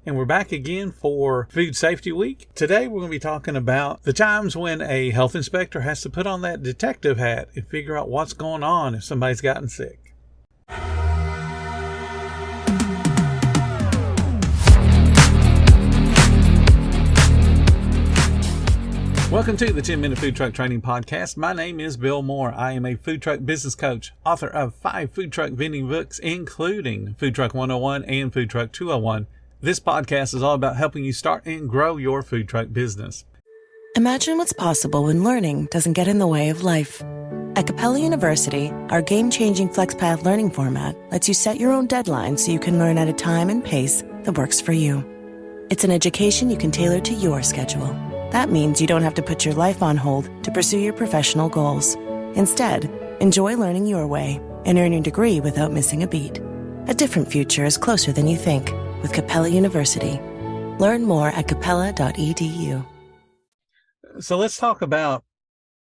And we're back again for Food Safety Week. Today we're going to be talking about the times when a health inspector has to put on that detective hat and figure out what's going on if somebody's gotten sick. Welcome to the 10-Minute Food Truck Training Podcast. My name is Bill Moore. I am a food truck business coach, author of 5 food truck vending books, including Food Truck 101 and Food Truck 201. This podcast is all about helping you start and grow your food truck business. Imagine what's possible when learning doesn't get in the way of life. At Capella University, our game-changing FlexPath learning format lets you set your own deadlines so you can learn at a time and pace that works for you. It's an education you can tailor to your schedule. That means you don't have to put your life on hold to pursue your professional goals. Instead, enjoy learning your way and earn your degree without missing a beat. A different future is closer than you think with Capella University. Learn more at capella.edu. So let's talk about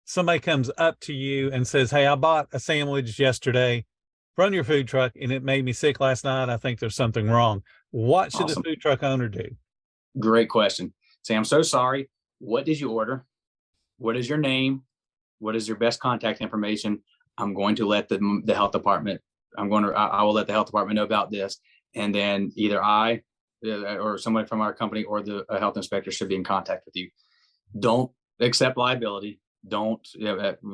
somebody comes up to you and says, hey, I bought a sandwich yesterday from your food truck and it made me sick last night. I think there's something wrong. What should the food truck owner do? Great question. Say, I'm so sorry. What did you order? What is your name? What is your best contact information? I'm going to let the health department, I will let the health department know about this. And then either I or somebody from our company or the health inspector should be in contact with you. Don't accept liability. Don't,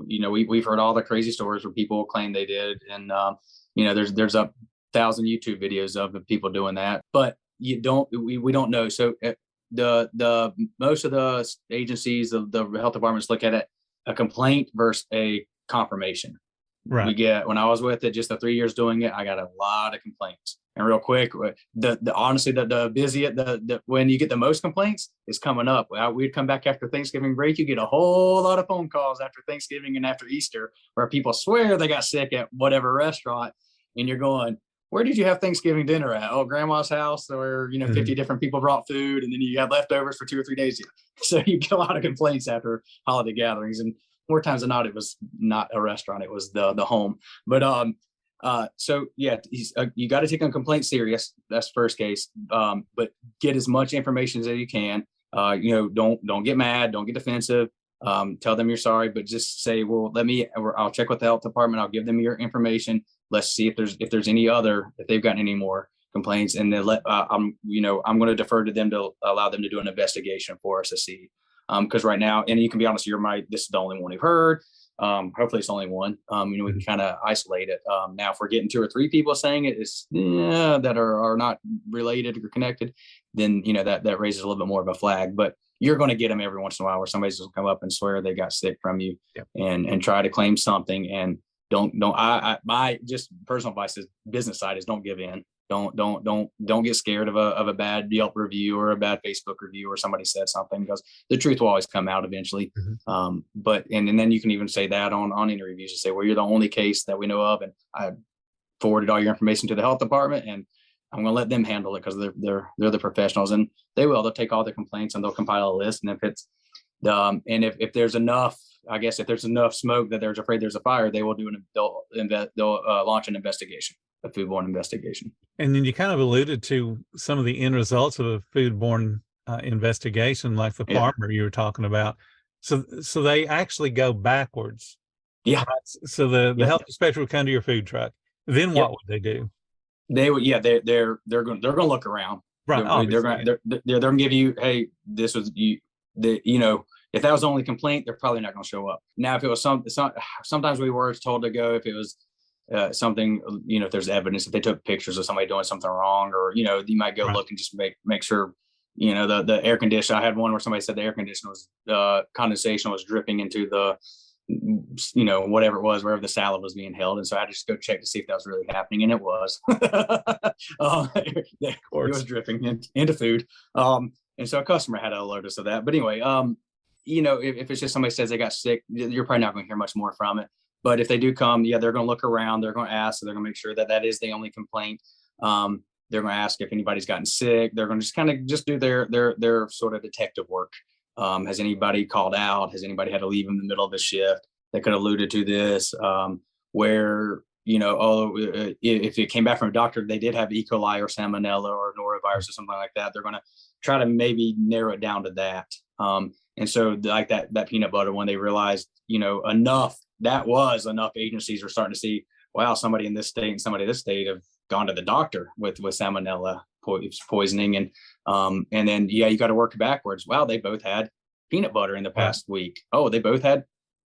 we've heard all the crazy stories where people claim they did. And, there's 1,000 YouTube videos of people doing that, but we don't know. So the most of the agencies, the health departments look at it, a complaint versus a confirmation. Right. When I was with it, just the 3 years doing it, I got a lot of complaints. And real quick, honestly, when you get the most complaints is coming up. We'd come back after Thanksgiving break. You get a whole lot of phone calls after Thanksgiving and after Easter where people swear they got sick at whatever restaurant. And you're going, where did you have Thanksgiving dinner at? Oh, grandma's house, where 50 different people brought food, and then you got leftovers for 2 or 3 days. So you get a lot of complaints after holiday gatherings, and more times than not, it was not a restaurant; it was the home. But you got to take a complaint serious. That's first case. But get as much information as you can. Don't get mad, don't get defensive. Tell them you're sorry, but just say, well, I'll check with the health department. I'll give them your information. Let's see if they've gotten any more complaints, and then I'm going to defer to them to allow them to do an investigation for us to see. Because right now, and you can be honest, this is the only one you've heard. Hopefully it's only one. We can kind of isolate it. Now, if we're getting 2 or 3 people saying it is that are not related or connected, then that raises a little bit more of a flag. But you're going to get them every once in a while where somebody's going to come up and swear they got sick from you, and try to claim something. And my just personal advice is business side is don't give in. Don't get scared of a bad Yelp review or a bad Facebook review or somebody said something, because the truth will always come out eventually. Mm-hmm. But then you can even say that on any reviews, you say, well, you're the only case that we know of, and I forwarded all your information to the health department, and I'm going to let them handle it because they're the professionals, and they'll take all the complaints and they'll compile a list. And if it's if there's enough, I guess if there's enough smoke that they're afraid there's a fire, they'll launch an investigation, a foodborne investigation. And then you kind of alluded to some of the end results of a foodborne investigation, like the farmer you were talking about. So they actually go backwards. Yeah. Right? So the health inspector would come to your food truck. Then what would they do? They would, they're going to look around. Right. They're going to give you, hey, this was you. If that was the only complaint, they're probably not going to show up. Now, if it was sometimes we were told to go if it was something, if there's evidence, if they took pictures of somebody doing something wrong, or, you might go look and just make sure, the air conditioner. I had one where somebody said the air conditioner was, condensation was dripping into the, whatever it was, wherever the salad was being held. And so I had to just go check to see if that was really happening. And it was, it was dripping into food. And so a customer had to alert us of that. But anyway, if it's just somebody says they got sick, you're probably not going to hear much more from it. But if they do come, they're going to look around, they're going to ask, so they're going to make sure that is the only complaint. They're going to ask if anybody's gotten sick. They're going to just kind of just do their sort of detective work. Has anybody called out? Has anybody had to leave in the middle of a shift? That could have alluded to this, where if it came back from a doctor, they did have E. coli or salmonella or norovirus or something like that, they're going to try to maybe narrow it down to that. And so like that peanut butter, when they realized, that was enough, agencies are starting to see, wow, somebody in this state and somebody in this state have gone to the doctor with salmonella poisoning. And then, you got to work backwards. Wow, they both had peanut butter in the past week. Oh, they both had,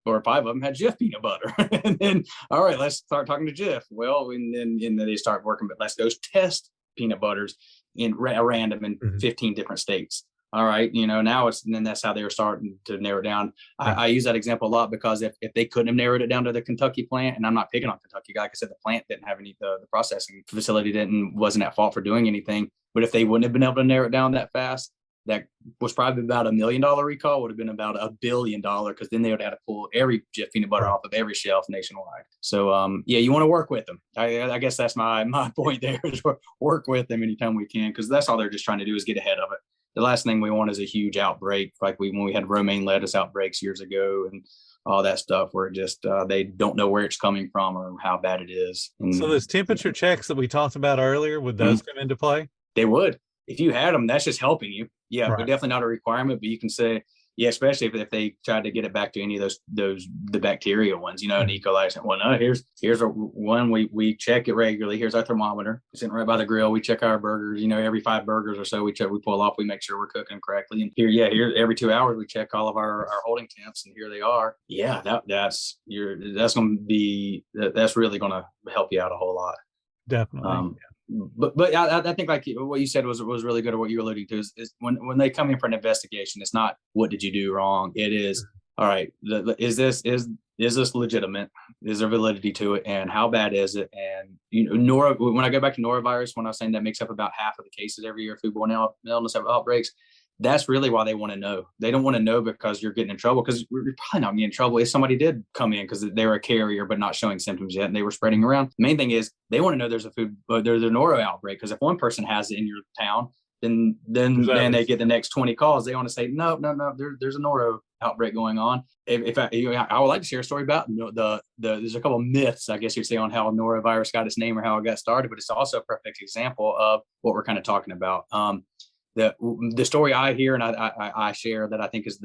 or 5 of them had Jif peanut butter. And then, all right, let's start talking to Jif. Well, and then they start working, but let's go test peanut butters in random in 15 different states. All right, now and then that's how they were starting to narrow it down. I use that example a lot because if they couldn't have narrowed it down to the Kentucky plant, and I'm not picking on Kentucky, like I said, the plant didn't have the processing facility wasn't at fault for doing anything. But if they wouldn't have been able to narrow it down that fast, that was probably about $1 million recall, would have been about $1 billion, because then they would have to pull every Jif peanut butter off of every shelf nationwide. So you want to work with them. I guess that's my point there, is work with them anytime we can, because that's all they're just trying to do is get ahead of it. The last thing we want is a huge outbreak, like when we had romaine lettuce outbreaks years ago and all that stuff, where just they don't know where it's coming from or how bad it is. And so those temperature checks that we talked about earlier, would those come into play? They would. If you had them, that's just helping you. Yeah, right. But definitely not a requirement, but you can say, especially if they tried to get it back to any of the bacteria ones, and E. coli. Well, no, here's one, we check it regularly. Here's our thermometer sitting right by the grill. We check our burgers, every 5 burgers or so we pull off, we make sure we're cooking them correctly. And here every 2 hours, we check all of our holding temps, and here they are. Yeah, that's really going to help you out a whole lot. Definitely. But I think like what you said was really good, or what you're alluding to is when they come in for an investigation, it's not what did you do wrong. It is, all right, is this legitimate? Is there validity to it? And how bad is it? And when I go back to norovirus, when I was saying that makes up about half of the cases every year, foodborne illness outbreaks, that's really why they want to know. They don't want to know because you're getting in trouble, because you're probably not getting in trouble if somebody did come in because they were a carrier but not showing symptoms yet and they were spreading around. The main thing is they want to know there's a noro outbreak, because if one person has it in your town, then they get the next 20 calls. They want to say, no, there's a noro outbreak going on. I would like to share a story about there's a couple of myths, I guess you'd say, on how norovirus got its name or how it got started, but it's also a perfect example of what we're kind of talking about. The story I hear and I share that I think is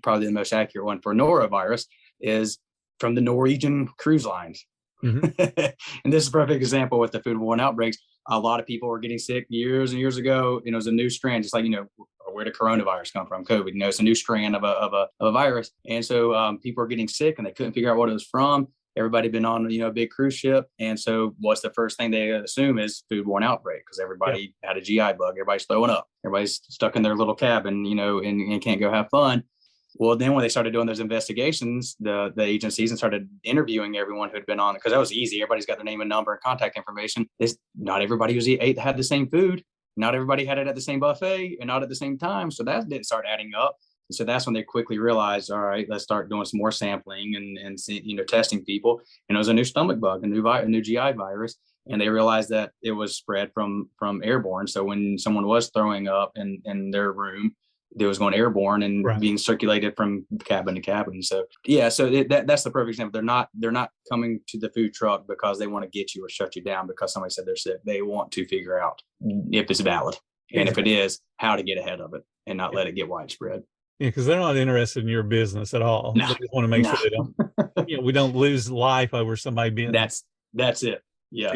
probably the most accurate one for norovirus is from the Norwegian cruise lines. And this is a perfect example with the foodborne outbreaks. A lot of people were getting sick years and years ago. It was a new strand, just like, where did coronavirus come from? COVID, it's a new strand of a virus. And so people were getting sick and they couldn't figure out what it was from. Everybody been on, a big cruise ship. And so what's the first thing they assume is foodborne outbreak, because everybody had a GI bug. Everybody's throwing up. Everybody's stuck in their little cabin, and can't go have fun. Well, then when they started doing those investigations, the agencies, and started interviewing everyone who had been on, because that was easy. Everybody's got their name and number and contact information. Not everybody had the same food. Not everybody had it at the same buffet and not at the same time. So that didn't start adding up. So that's when they quickly realized, all right, let's start doing some more sampling and testing people. And it was a new stomach bug, a new GI virus. And they realized that it was spread from airborne. So when someone was throwing up in their room, it was going airborne and being circulated from cabin to cabin. So that's the perfect example. They're not coming to the food truck because they want to get you or shut you down because somebody said they're sick. They want to figure out if it's valid, and if it is, how to get ahead of it and not let it get widespread. Yeah, because they're not interested in your business at all. No, they just want to make sure they don't, we don't lose life over somebody being. That's it. Yeah.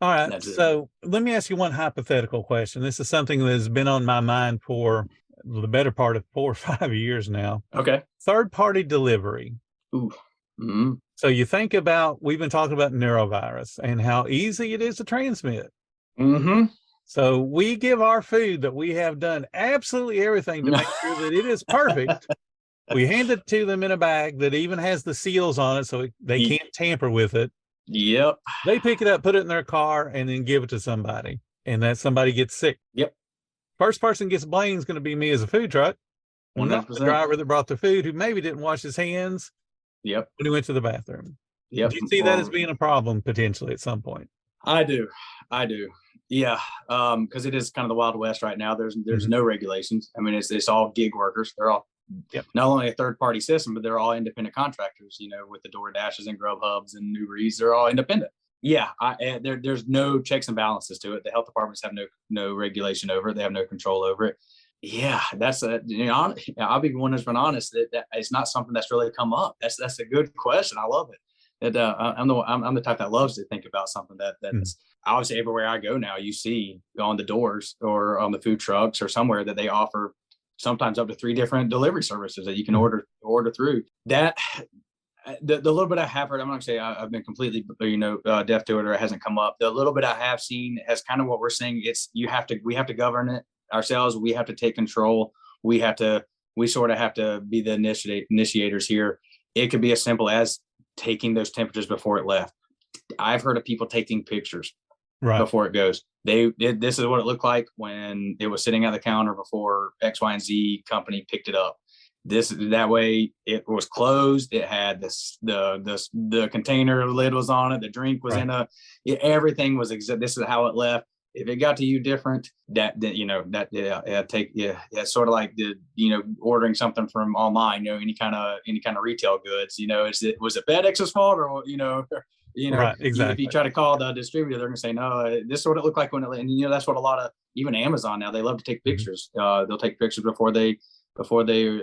All right. So let me ask you one hypothetical question. This is something that has been on my mind for the better part of 4 or 5 years now. Okay. Third-party delivery. Ooh. Mm-hmm. So you think about, we've been talking about norovirus and how easy it is to transmit. Mm-hmm. So we give our food that we have done absolutely everything to make sure that it is perfect. We hand it to them in a bag that even has the seals on it so they can't tamper with it. Yep. They pick it up, put it in their car, and then give it to somebody. And that somebody gets sick. Yep. First person gets blamed is going to be me as a food truck. 100%. Not the driver that brought the food, who maybe didn't wash his hands. Yep. When he went to the bathroom. Yep. Do you see that as being a problem potentially at some point? I do. Yeah. Because it is kind of the Wild West right now. There's no regulations. I mean, it's all gig workers. not only a third-party system, but they're all independent contractors, with the DoorDashes and Grubhubs and Uber Eats, they're all independent. Yeah, there's no checks and balances to it. The health departments have no regulation over it. They have no control over it. Yeah, that's I'll be one that's been honest that it's not something that's really come up. That's a good question. I love it. I'm the type that loves to think about something that's obviously everywhere I go now. You see on the doors or on the food trucks or somewhere that they offer sometimes up to 3 different delivery services that you can order through. That the little bit I have heard, I'm not gonna say I've been completely deaf to it or it hasn't come up. The little bit I have seen as kind of what we're saying, we have to govern it ourselves. We have to take control. We sort of have to be the initiators here. It could be as simple as taking those temperatures before it left. I've heard of people taking pictures before it goes. This is what it looked like when it was sitting at the counter before X, Y, and Z company picked it up. That way it was closed. It had the container lid was on it. The drink was in everything was this is how it left. If it got to you different, it's sort of like ordering something from online, any kind of retail goods, was it FedEx's fault or, right, exactly. If you try to call the distributor, they're going to say, no, this is what it looked like when it, and that's what a lot of, even Amazon now, they love to take pictures. They'll take pictures before they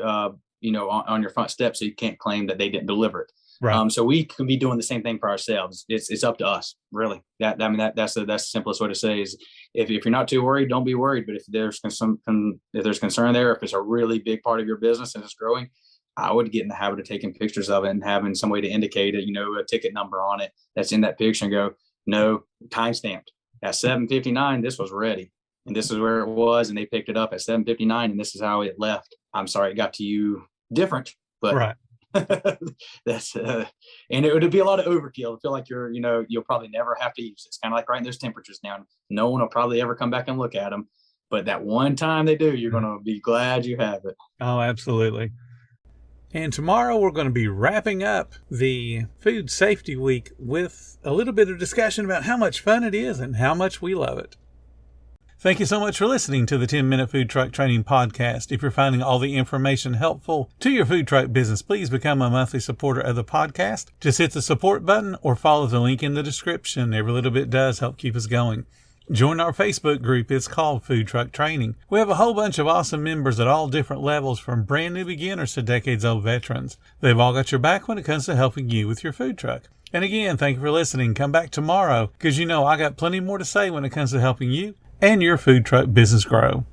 on your front step. So you can't claim that they didn't deliver it. Right. So we can be doing the same thing for ourselves. It's up to us, really. That's the simplest way to say is if you're not too worried, don't be worried. But if there's concern there, if it's a really big part of your business and it's growing, I would get in the habit of taking pictures of it and having some way to indicate it, a ticket number on it that's in that picture and go, no, time stamped at 7:59. This was ready, and this is where it was, and they picked it up at 7:59, and this is how it left. I'm sorry it got to you different, but right. That's and it would be a lot of overkill. I feel like you'll probably never have to use it. It's kind of like writing those temperatures down. No one will probably ever come back and look at them, but that one time they do, you're going to be glad you have it. Oh, absolutely. And tomorrow we're going to be wrapping up the Food Safety Week with a little bit of discussion about how much fun it is and how much we love it. Thank you so much for listening to the 10-Minute Food Truck Training Podcast. If you're finding all the information helpful to your food truck business, please become a monthly supporter of the podcast. Just hit the support button or follow the link in the description. Every little bit does help keep us going. Join our Facebook group. It's called Food Truck Training. We have a whole bunch of awesome members at all different levels, from brand new beginners to decades-old veterans. They've all got your back when it comes to helping you with your food truck. And again, thank you for listening. Come back tomorrow because I got plenty more to say when it comes to helping you and your food truck business grow.